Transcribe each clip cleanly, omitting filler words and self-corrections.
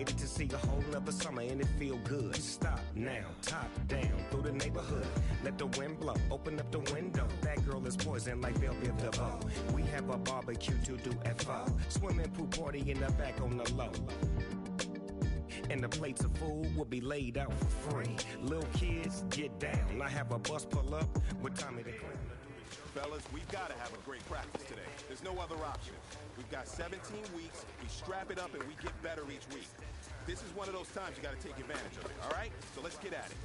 ready to see a whole nother summer and it feel good. Stop now, top down through the neighborhood. Let the wind blow, open up the window. That girl is poison like Velvet DeVoe. We have a barbecue to do at 4. Swimming pool party in the back on the low. And the plates of food will be laid out for free. Little kids, get down. I have a bus pull up with Tommy the Clown. Fellas, we've got to have a great practice today. There's no other option. We've got 17 weeks, we strap it up, and we get better each week. This is one of those times you got to take advantage of it, all right? So let's get at it.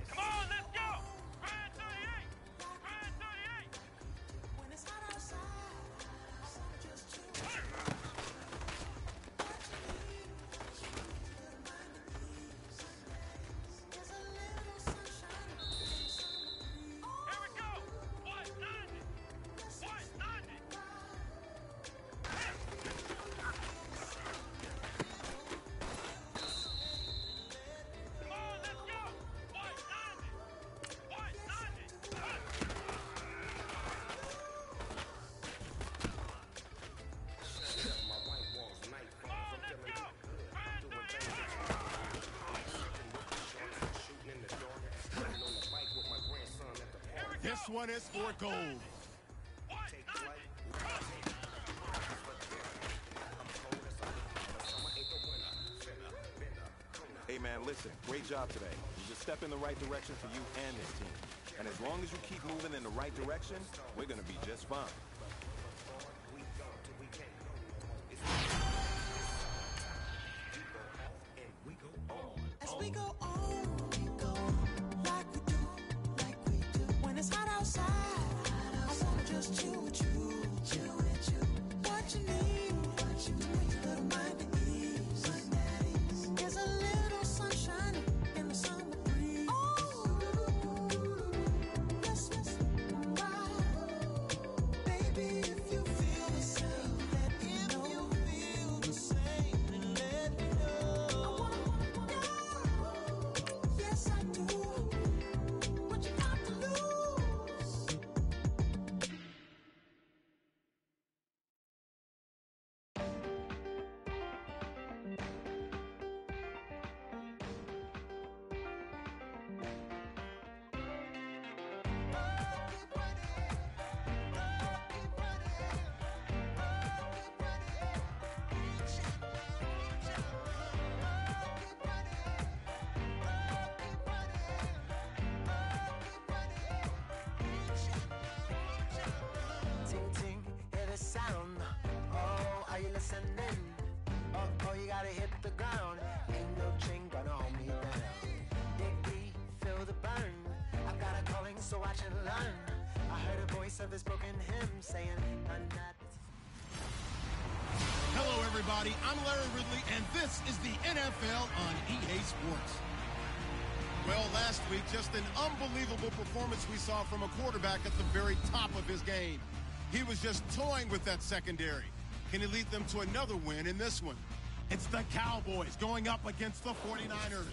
Come on, let's go! Grand 38! Grand 38! When it's hot outside, just chill. This one is for gold. Hey man, listen, great job today. You just step in the right direction for you and this team. And as long as you keep moving in the right direction, we're gonna be just fine. As we go on, we go like we do. When it's hot outside, I wanna just chill with you. What you need, little mind at ease. There's a little sunshine in the summer breeze. Yes, baby, if you feel the same, let me know. If you feel the same, then let me know. Yes, I do. What you got to lose? Ting ting, hear the sound. Oh, are you listening? Oh, you gotta hit the ground. Ain't no chain gonna hold me down. Dig deep, feel the burn. I've got a calling, so watch and learn. I heard a voice of this broken hymn saying, "None that." Hello, everybody. I'm Larry Ridley, and this is the NFL on EA Sports. Well, last week, just an unbelievable performance we saw from a quarterback at the very top of his game. He was just toying with that secondary. Can he lead them to another win in this one? It's the Cowboys going up against the 49ers.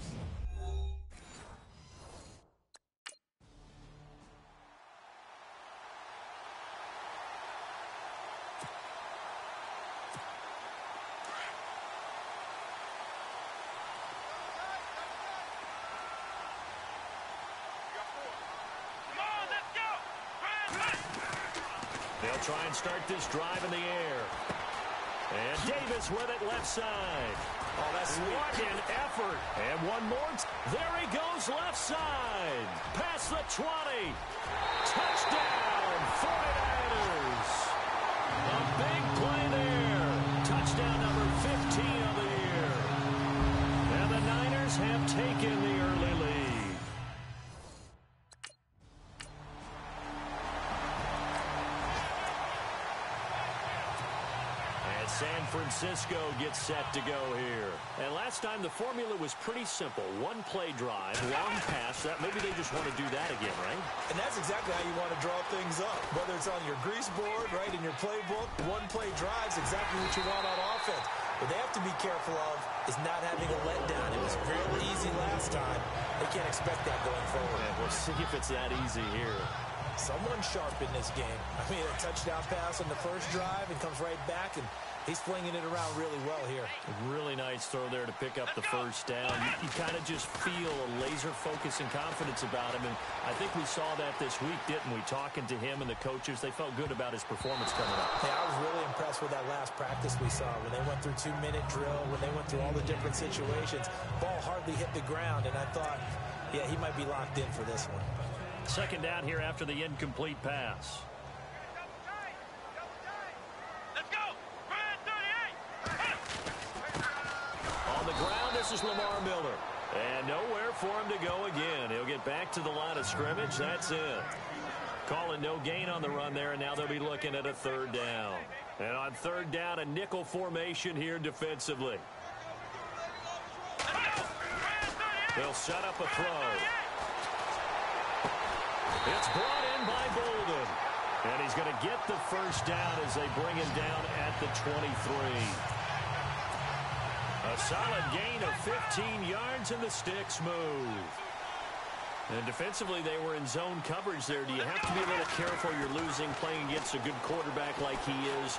They'll try and start this drive in the air. And Davis with it left side. Oh, that's sweet. What an effort. And one more. There he goes left side. Past the 20. Touchdown, 49ers. A big play there. Touchdown number 15 of the year. And the Niners have taken the early lead. San Francisco gets set to go here. And last time the formula was pretty simple. One play drive, long pass. That maybe they just want to do that again, right? And that's exactly how you want to draw things up. Whether it's on your grease board, right, in your playbook, one play drive's exactly what you want on offense. What they have to be careful of is not having a letdown. It was real easy last time. They can't expect that going forward. And we'll see if it's that easy here. Someone's sharp in this game. I mean, a touchdown pass on the first drive and comes right back, and he's flinging it around really well here. Really nice throw there to pick up the first down. You kind of just feel a laser focus and confidence about him, and I think we saw that this week, didn't we? Talking to him and the coaches, they felt good about his performance coming up. Yeah, I was really impressed with that last practice we saw when they went through 2-minute drill, when they went through all the different situations. Ball hardly hit the ground, and I thought, yeah, he might be locked in for this one. Second down here after the incomplete pass. Let's go! On the ground, this is Lamar Miller. And nowhere for him to go again. He'll get back to the line of scrimmage. That's it. Calling no gain on the run there, and now they'll be looking at a third down. And on third down, a nickel formation here defensively. They'll set up a throw. It's brought in by Bolden. And he's going to get the first down as they bring him down at the 23. A solid gain of 15 yards, and the sticks move. And defensively, they were in zone coverage there. Do you have to be a little careful? You're losing playing against a good quarterback like he is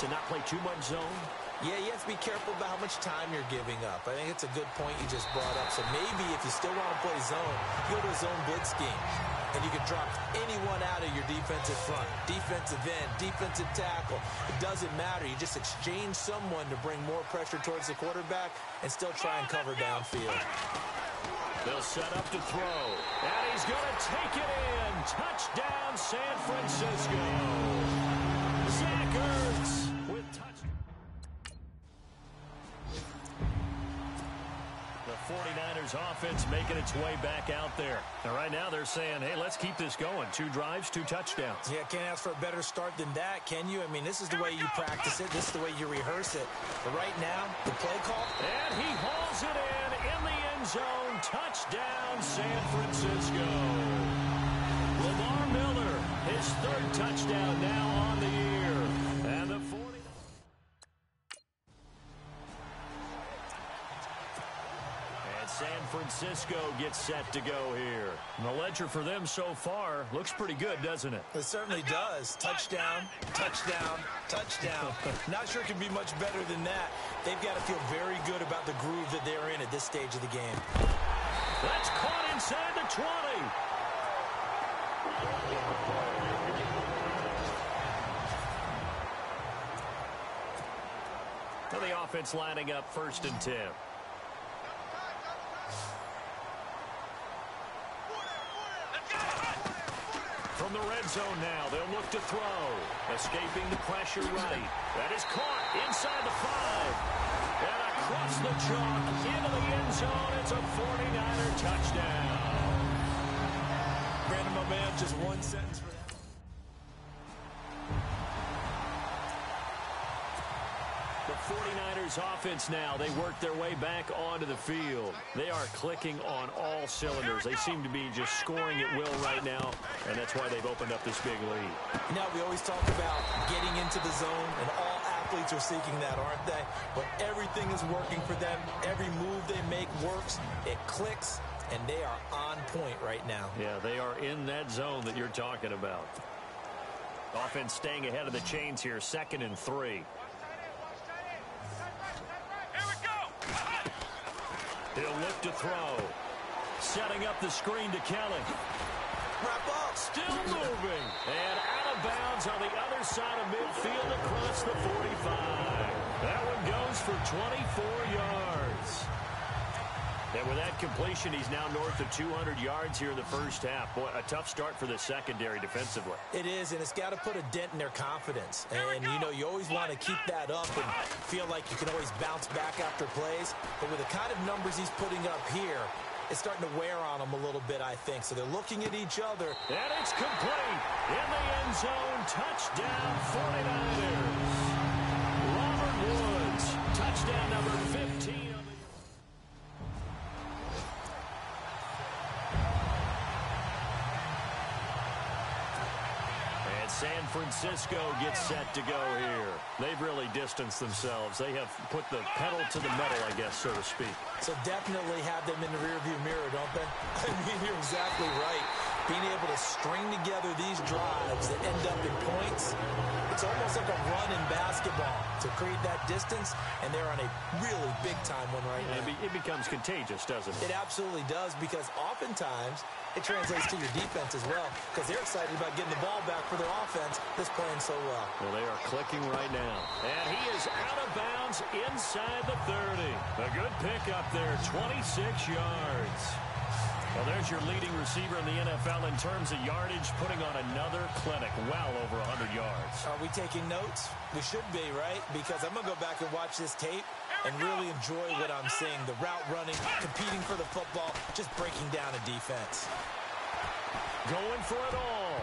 to not play too much zone? Yeah, you have to be careful about how much time you're giving up. I think it's a good point you just brought up. So maybe if you still want to play zone, go to a zone blitz scheme. And you can drop anyone out of your defensive front. Defensive end, defensive tackle. It doesn't matter. You just exchange someone to bring more pressure towards the quarterback and still try and cover downfield. They'll set up to throw. And he's going to take it in. Touchdown, San Francisco. Zach Ertz with touchdown. The 49ers offense making its way back out there. And right now they're saying, hey, let's keep this going. 2 drives, 2 touchdowns. Yeah, can't ask for a better start than that, can you? I mean, this is the way you practice it. This is the way you rehearse it. But right now, the play call. And he hauls it in the end zone. Touchdown, San Francisco. Lamar Miller, his 3rd touchdown now on the year. And the 40. San Francisco gets set to go here. And the ledger for them so far looks pretty good, doesn't it? It certainly does. Touchdown, touchdown, touchdown. Not sure it can be much better than that. They've got to feel very good about the groove that they're in at this stage of the game. That's caught inside the 20. So the offense lining up 1st and 10. From the red zone now, they'll look to throw. Escaping the pressure right. That is caught inside the 5. And across the chalk into the end zone. It's a 49er touchdown. Brandon, my man, just one sentence for that. The 49ers offense now, they work their way back onto the field. They are clicking on all cylinders. They seem to be just scoring at will right now, and that's why they've opened up this big lead. You know, we always talk about getting into the zone, and all athletes are seeking that, aren't they? But everything is working for them. Every move they make works. It clicks, and they are on point right now. Yeah, they are in that zone that you're talking about. Offense staying ahead of the chains here, 2nd and 3. He'll look to throw. Setting up the screen to Kelly. Wrap up. Still moving. And out of bounds on the other side of midfield across the 45. That one goes for 24 yards. And with that completion, he's now north of 200 yards here in the first half. Boy, a tough start for the secondary defensively. It is, and it's got to put a dent in their confidence. And, you know, you always want to keep that up and feel like you can always bounce back after plays. But with the kind of numbers he's putting up here, it's starting to wear on them a little bit, I think. So they're looking at each other. And it's complete. In the end zone, touchdown 49ers. Robert Woods, touchdown number 15. San Francisco gets set to go here. They've really distanced themselves. They have put the pedal to the metal, I guess, so to speak. So definitely have them in the rearview mirror, don't they? I mean, you're exactly right. being able to string together these drives that end up in points, it's almost like a run in basketball to create that distance, and they're on a really big-time one right now. It becomes contagious, doesn't it? It absolutely does, because oftentimes it translates to your defense as well, because they're excited about getting the ball back for their offense that's playing so well. Well, they are clicking right now. And he is out of bounds inside the 30. A good pickup there, 26 yards. Well, there's your leading receiver in the NFL in terms of yardage, putting on another clinic, well over 100 yards. Are we taking notes? We should be, right? Because I'm going to go back and watch this tape and really enjoy what I'm seeing. The route running, competing for the football, just breaking down a defense. Going for it all.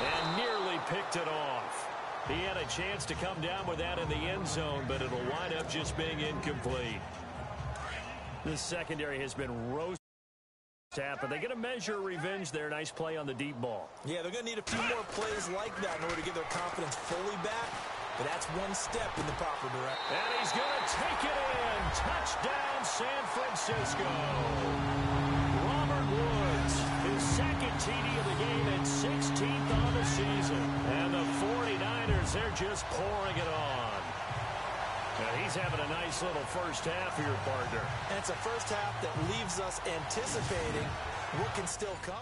And nearly picked it off. He had a chance to come down with that in the end zone, but it'll wind up just being incomplete. The secondary has been roasted. But they get a measure of revenge there. Nice play on the deep ball. Yeah, they're going to need a few more plays like that in order to get their confidence fully back. But that's one step in the proper direction. And he's going to take it in. Touchdown, San Francisco. Robert Woods, his second TD of the game and 16th on the season. And the 49ers, they're just pouring it on. And he's having a nice little first half here, partner. And it's a first half that leaves us anticipating what can still come.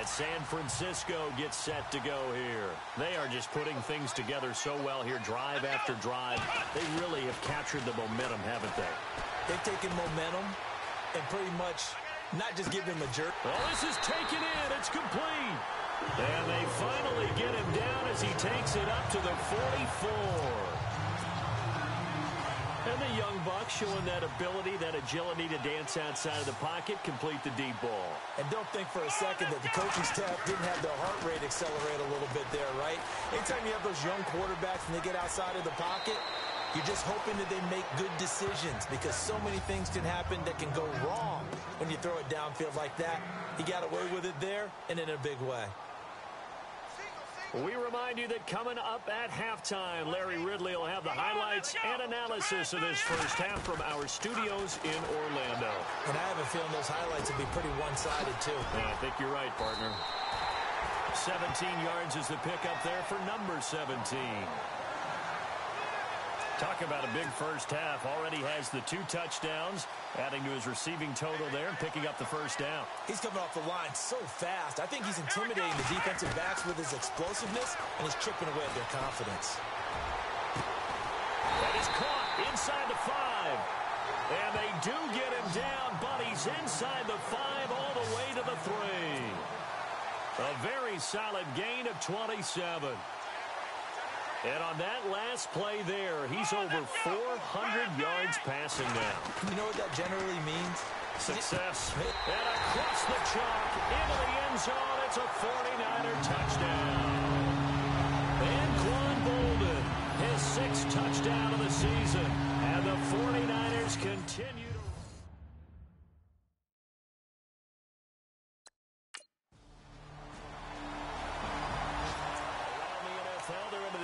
San Francisco gets set to go here. They are just putting things together so well here, drive after drive. They really have captured the momentum, haven't they? They've taken momentum and pretty much not just give him a jerk. Well, this is taken in. It's complete. And they finally get him down as he takes it up to the 44. And the young buck showing that ability, that agility to dance outside of the pocket, complete the deep ball. And don't think for a second that the coaching staff didn't have their heart rate accelerate a little bit there, right? Anytime you have those young quarterbacks and they get outside of the pocket, you're just hoping that they make good decisions, because so many things can happen that can go wrong when you throw it downfield like that. He got away with it there and in a big way. We remind you that coming up at halftime, Larry Ridley will have the highlights and analysis of this first half from our studios in Orlando. And I have a feeling those highlights will be pretty one-sided, too. Yeah, I think you're right, partner. 17 yards is the pickup there for number 17. Talk about a big first half. Already has the 2 touchdowns, adding to his receiving total there and picking up the first down. He's coming off the line so fast. I think he's intimidating the defensive backs with his explosiveness, and he's chipping away at their confidence. That is caught inside the 5. And they do get him down, but he's inside the 5 all the way to the 3. A very solid gain of 27. And on that last play there, he's over 400 yards passing now. You know what that generally means? Success. And across the chalk, into the end zone, it's a 49er touchdown. And Quan Bolden, his 6th touchdown of the season. And the 49ers continue to...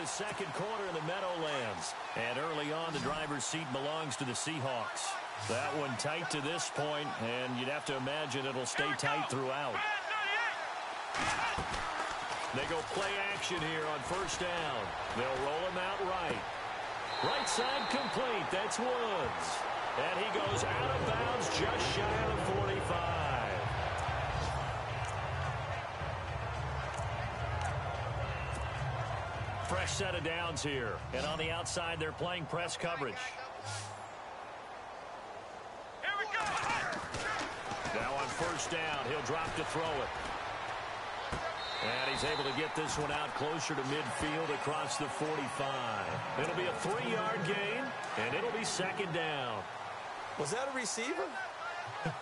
Second quarter in the Meadowlands. And early on, the driver's seat belongs to the Seahawks. That one tight to this point, and you'd have to imagine it'll stay tight throughout. They go play action here on first down. They'll roll him out right. Right side complete. That's Woods. And he goes out of bounds just shy of the 45. Fresh set of downs here. And on the outside, they're playing press coverage. Here we go. Now on first down, he'll drop to throw it. And he's able to get this one out closer to midfield across the 45. It'll be a 3-yard gain, and it'll be second down. Was that a receiver?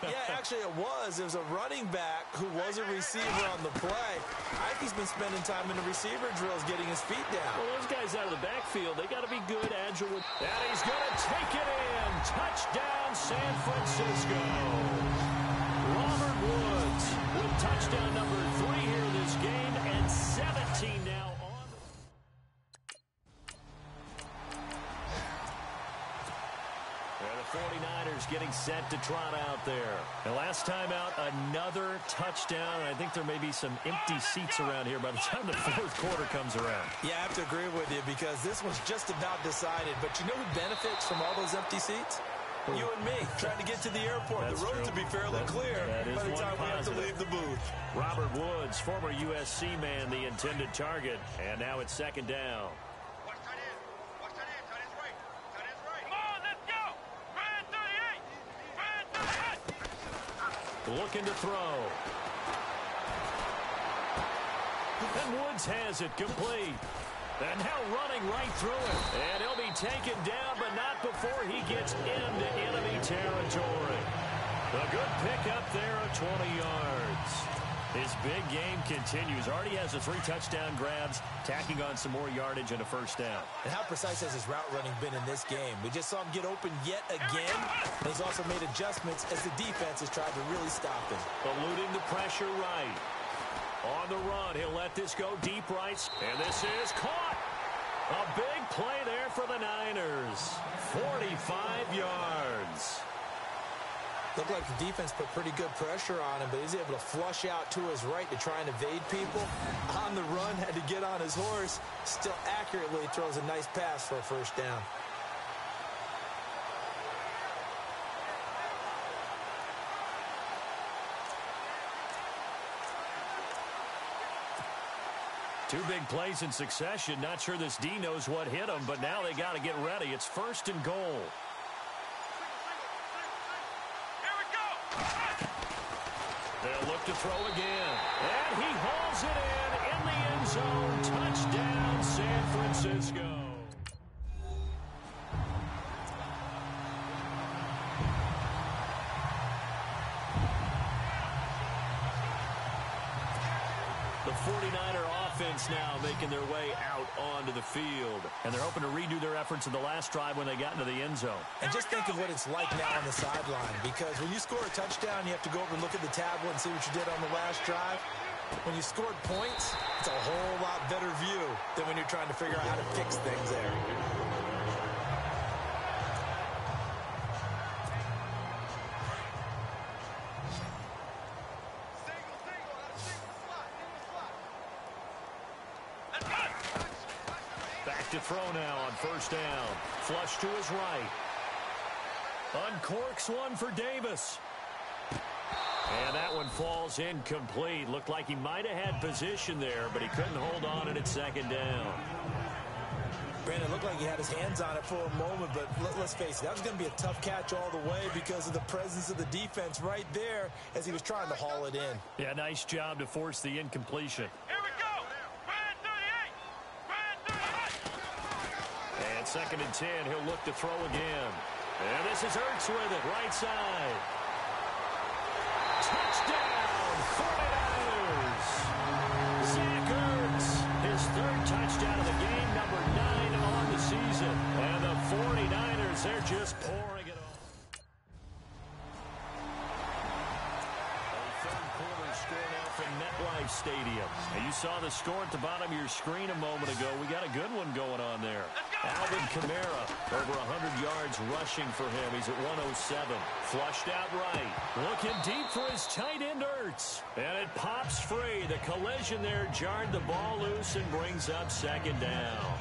Yeah, actually it was. It was a running back who was a receiver on the play. I think he's been spending time in the receiver drills getting his feet down. Well, those guys out of the backfield, they got to be good, agile. And he's going to take it in. Touchdown, San Francisco. Woods with touchdown number 3 here in this game, and 17 now on. The 49ers getting set to trot out there. The last time out, another touchdown. I think there may be some empty seats around here by the time the fourth quarter comes around. Yeah, I have to agree with you because this one's just about decided. But you know who benefits from all those empty seats? You and me, trying to get to the airport. That's the road true. to be fairly clear by the time we have to leave the booth. Robert Woods, former USC man, the intended target. And now it's second down. Looking to throw. And Woods has it complete. And now running right through it. And he'll be taken down, but not before he gets into enemy territory. A good pickup there of 20 yards. His big game continues. Already has the 3 touchdown grabs, tacking on some more yardage and a first down. And how precise has his route running been in this game? We just saw him get open yet again. And he's also made adjustments as the defense has tried to really stop him. Eluding the pressure right. On the run, he'll let this go deep right. And this is caught. A big play there for the Niners. 45 yards. Looked like the defense put pretty good pressure on him, but he's able to flush out to his right to try and evade people. On the run, had to get on his horse. Still accurately throws a nice pass for a first down. Two big plays in succession. Not sure this D knows what hit him, but now they got to get ready. It's first and goal. They'll look to throw again. And he hauls it in the end zone. Touchdown, San Francisco. The 49er offense now making their way out onto the field. And they're hoping to redo their efforts in the last drive when they got into the end zone. And just think of what it's like now on the sideline. Because when you score a touchdown, you have to go over and look at the tablet and see what you did on the last drive. When you scored points, it's a whole lot better view than when you're trying to figure out how to fix things there. Back to throw now on first down. Flush to his right. Uncorks one for Davis. And that one falls incomplete. Looked like he might have had position there, but he couldn't hold on and it's second down. Brandon, looked like he had his hands on it for a moment, but let's face it, that was going to be a tough catch all the way because of the presence of the defense right there as he was trying to haul it in. Yeah, nice job to force the incompletion. Here we go. And second and 10, he'll look to throw again. And this is Ertz with it, right side. Touchdown, 49ers. Zach Ertz, his third touchdown of the game, number 9 on the season. And the 49ers, they're just pouring it on. Third quarter score now from MetLife Stadium. And you saw the score at the bottom of your screen a moment ago. We got a good one going on there. Alvin Kamara, over 100 yards rushing for him. He's at 107. Flushed out right. Looking deep for his tight end, Ertz. And it pops free. The collision there jarred the ball loose and brings up second down.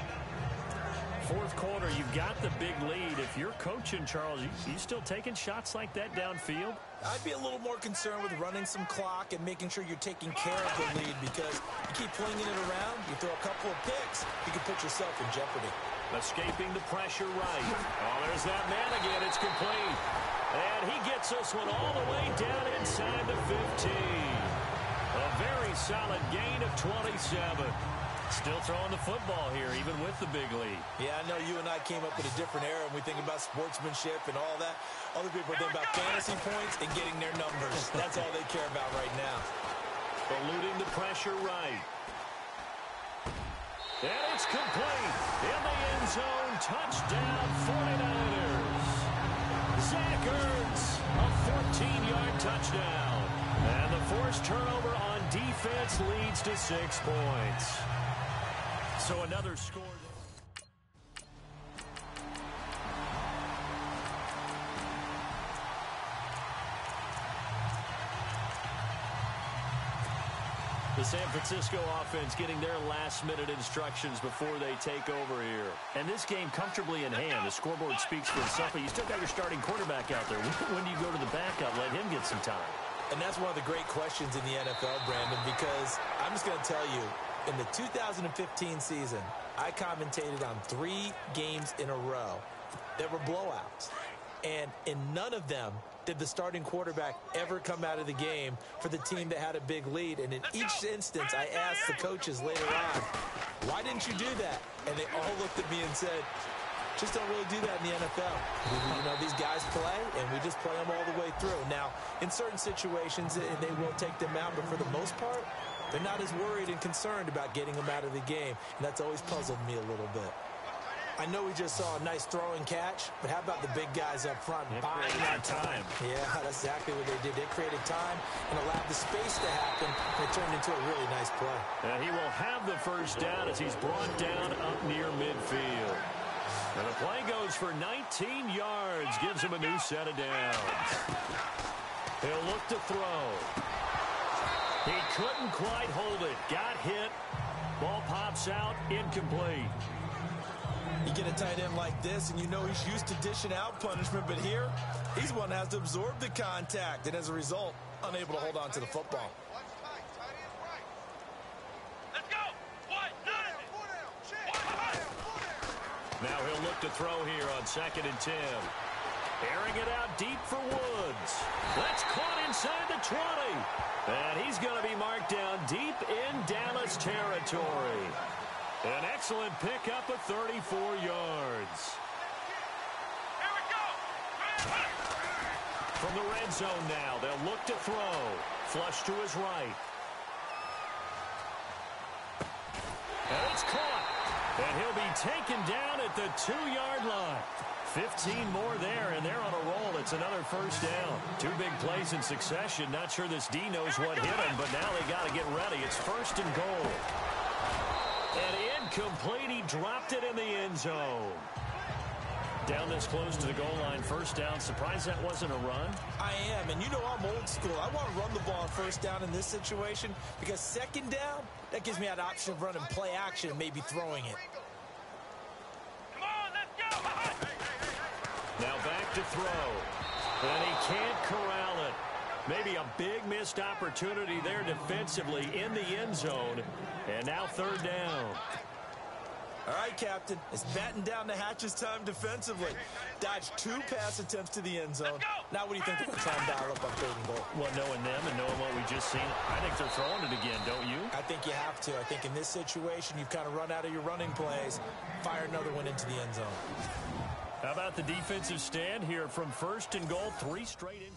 Fourth quarter, you've got the big lead. If you're coaching, Charles, you still taking shots like that downfield? I'd be a little more concerned with running some clock and making sure you're taking care of the lead because you keep flinging it around, you throw a couple of picks, you can put yourself in jeopardy. Escaping the pressure right. Oh, there's that man again. It's complete. And he gets this one all the way down inside the 15. A very solid gain of 27. Still throwing the football here, even with the big lead. Yeah, I know you and I came up in a different era, and we think about sportsmanship and all that. Other people think about fantasy points and getting their numbers. That's all they care about right now. Eluding the pressure right. And it's complete. In the end zone, touchdown 49ers. Zach Ertz, a 14-yard touchdown. And the forced turnover on defense leads to 6 points. So another score. The San Francisco offense getting their last-minute instructions before they take over here. And this game comfortably in hand. The scoreboard speaks for itself, but you still got your starting quarterback out there. When do you go to the backup? Let him get some time. And that's one of the great questions in the NFL, Brandon, because I'm just going to tell you, in the 2015 season, I commentated on 3 games in a row that were blowouts. And in none of them did the starting quarterback ever come out of the game for the team that had a big lead. And in each instance, I asked the coaches later on, why didn't you do that? And they all looked at me and said, just don't really do that in the NFL. You know, these guys play, and we just play them all the way through. Now, in certain situations, they will take them out, but for the most part, they're not as worried and concerned about getting them out of the game. And that's always puzzled me a little bit. I know we just saw a nice throw and catch, but how about the big guys up front buying that time? Yeah, that's exactly what they did. They created time and allowed the space to happen, and it turned into a really nice play. And he will have the first down as he's brought down up near midfield. And the play goes for 19 yards, gives him a new set of downs. He'll look to throw. He couldn't quite hold it. Got hit. Ball pops out, incomplete. You get a tight end like this, and you know he's used to dishing out punishment, but here, he's one that has to absorb the contact, and as a result, unable to hold on to the football. Let's go! Now he'll look to throw here on 2nd and 10. Airing it out deep for Woods. That's caught inside the 20. And he's going to be marked down deep in Dallas territory. An excellent pickup of 34 yards. Here we go! From the red zone now, they'll look to throw. Flush to his right. And it's caught. And he'll be taken down at the 2-yard line. 15 more there, and they're on a roll. It's another first down. 2 big plays in succession. Not sure this D knows what hit him, but now they got to get ready. It's 1st and goal. And incomplete. He dropped it in the end zone. Down this close to the goal line, first down. Surprised that wasn't a run? I am, and you know I'm old school. I want to run the ball on first down in this situation because 2nd down, that gives me that option of running play action and maybe throwing it. Come on, let's go! Now back to throw. And he can't corral it. Maybe a big missed opportunity there defensively in the end zone. And now 3rd down. All right, Captain. It's batten down the hatches time defensively. Dodged 2 pass attempts to the end zone. Now what do you think they're going to try and dial up on 3rd and goal? Well, knowing them and knowing what we just seen, I think they're throwing it again, don't you? I think you have to. I think in this situation, you've kind of run out of your running plays. Fire another one into the end zone. How about the defensive stand here from 1st and goal? 3 straight in.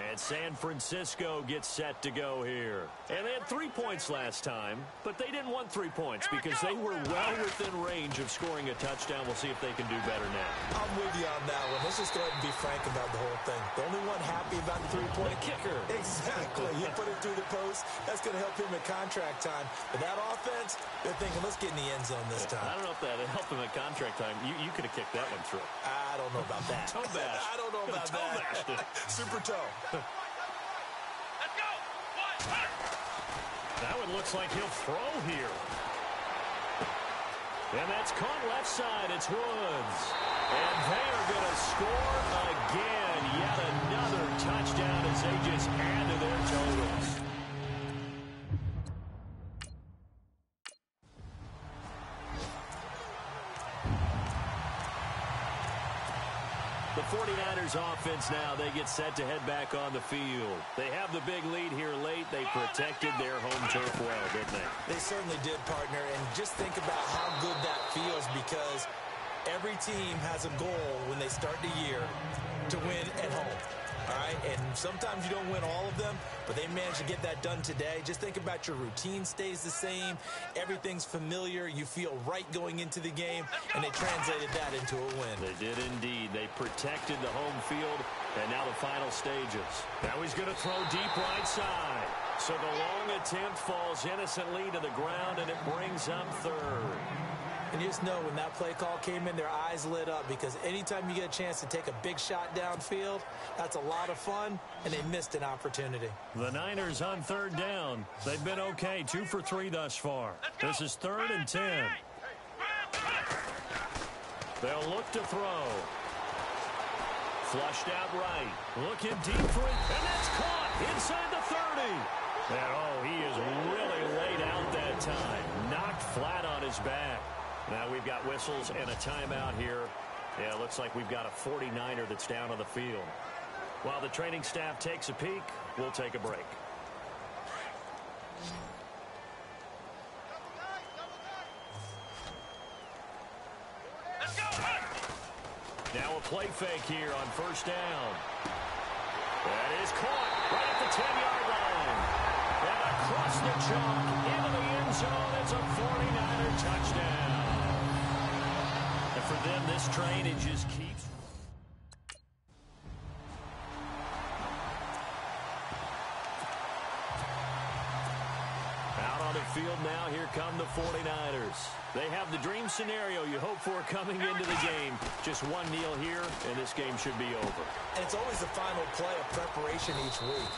And San Francisco gets set to go here. And they had 3 points last time, but they didn't want 3 points because they were well within range of scoring a touchdown. We'll see if they can do better now. I'm with you on that one. Let's just go ahead and be frank about the whole thing. The only one happy about the 3-point kicker. Exactly. You put it through the post. That's going to help him at contract time. But that offense, they're thinking, let's get in the end zone this time. I don't know if that helped him at contract time. You could have kicked that one through. I don't know about that. Toe bash. I don't know about that. Bashed it. Super toe. Let's go! That one looks like he'll throw here. And that's caught left side. It's Woods. And they are going to score again. Yet another touchdown as they just add to their totals. The 49ers offense now, they get set to head back on the field. They have the big lead here late. They protected their home turf well, didn't they? They certainly did, partner. And just think about how good that feels because every team has a goal when they start the year to win at home. All right? And sometimes you don't win all of them, but they managed to get that done today. Just think about your routine stays the same. Everything's familiar. You feel right going into the game, and they translated that into a win. They did indeed. They protected the home field, and now the final stages. Now he's going to throw deep right side. So the long attempt falls innocently to the ground, and it brings up third. And you just know when that play call came in, their eyes lit up, because anytime you get a chance to take a big shot downfield, that's a lot of fun, and they missed an opportunity. The Niners on third down. They've been okay, 2 for 3 thus far. This is 3rd and 10. They'll look to throw. Flushed out right. Looking deep for it, and that's caught inside the 30. And, oh, he is really laid out that time. Knocked flat on his back. Now we've got whistles and a timeout here. Yeah, it looks like we've got a 49er that's down on the field. While the training staff takes a peek, we'll take a break. Let's go. Now a play fake here on first down. That is caught right at the 10-yard line. And across the chalk into the end zone. It's a 49er touchdown. And for them, this train, it just keeps. Out on the field now, here come the 49ers. They have the dream scenario you hope for coming into the game. Just one kneel here, and this game should be over. And it's always the final play of preparation each week.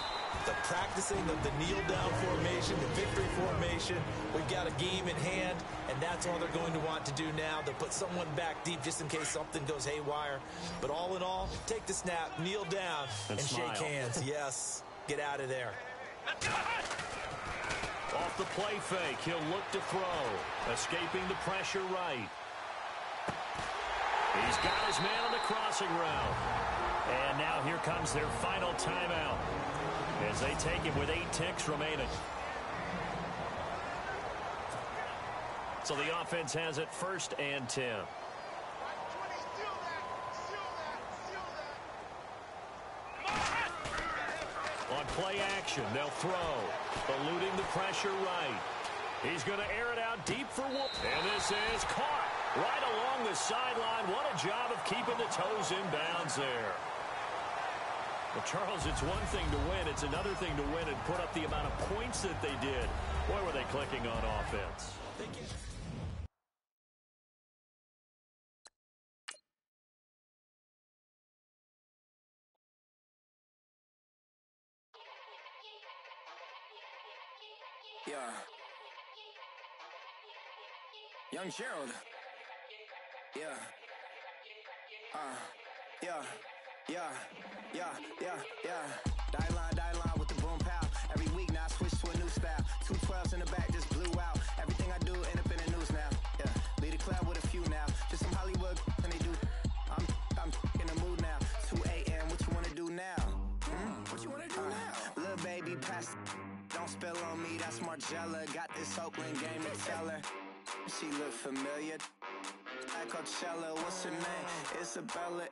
The practicing of the kneel-down formation, the victory formation. We've got a game in hand, and that's all they're going to want to do now. They'll put someone back deep just in case something goes haywire. But all in all, take the snap, kneel down, and shake hands. Yes, get out of there. Off the play fake, he'll look to throw. Escaping the pressure right. He's got his man on the crossing route. And now here comes their final timeout as they take him with 8 ticks remaining. So the offense has it 1st and 10. On play action, they'll throw. Eluding the pressure right. He's going to air it out deep for one. And this is caught right along the sideline. What a job of keeping the toes in bounds there. Well, Charles, it's one thing to win. It's another thing to win and put up the amount of points that they did. Boy, were they clicking on offense. Yeah. Young Gerald. Yeah. Die line with the boom pow. Every week now I switch to a new style. 2 12s in the back just blew out. Everything I do end up in the news now. Yeah. Lead a club with a few now. Just some Hollywood and they do. I'm in the mood now. 2 a.m. What you wanna do now? What you wanna do now? Little baby pass. Don't spill on me, that's Margella. Got this Oakland game to tell her. She look familiar. At Coachella, what's her name? Isabella,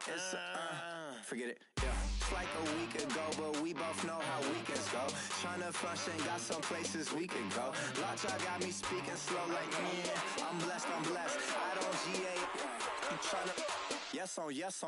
forget it, yeah. It's like a week ago, but we both know how weekends go. Tryna function, got some places we could go. Lot y'all got me speaking slow like, yeah. I'm blessed. I don't GA. You tryna, yes on yes.